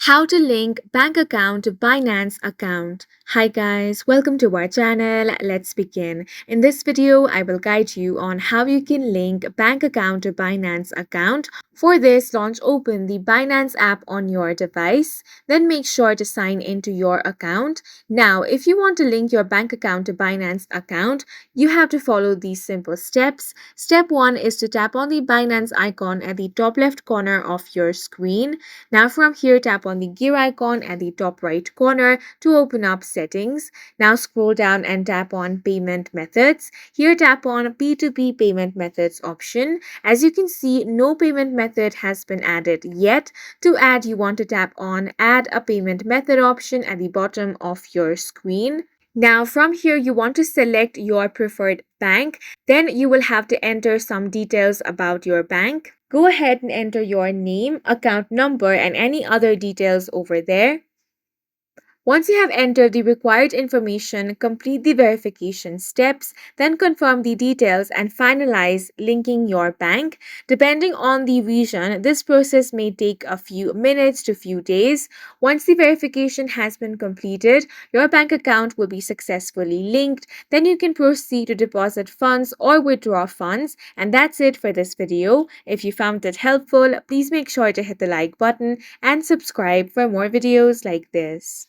How to link bank account to Binance account. Hi guys, welcome to our channel. Let's begin. In this video, I will guide you on how you can link bank account to Binance account. For this, launch open the Binance app on your device. Then make sure to sign into your account. Now, if you want to link your bank account to Binance account, you have to follow these simple steps. Step 1 is to tap on the Binance icon at the top left corner of your screen. Now from here, tap on the gear icon at the top right corner to open up settings. Now scroll down and tap on payment methods. Here tap on P2P payment methods option. As you can see, no payment method has been added yet. To add, you want to tap on add a payment method option at the bottom of your screen. Now from here, you want to select your preferred bank. Then you will have to enter some details about your bank. Go ahead and enter your name, account number, and any other details over there. Once you have entered the required information, complete the verification steps, then confirm the details and finalize linking your bank. Depending on the region, this process may take a few minutes to few days. Once the verification has been completed, your bank account will be successfully linked. Then you can proceed to deposit funds or withdraw funds. And that's it for this video. If you found it helpful, please make sure to hit the like button and subscribe for more videos like this.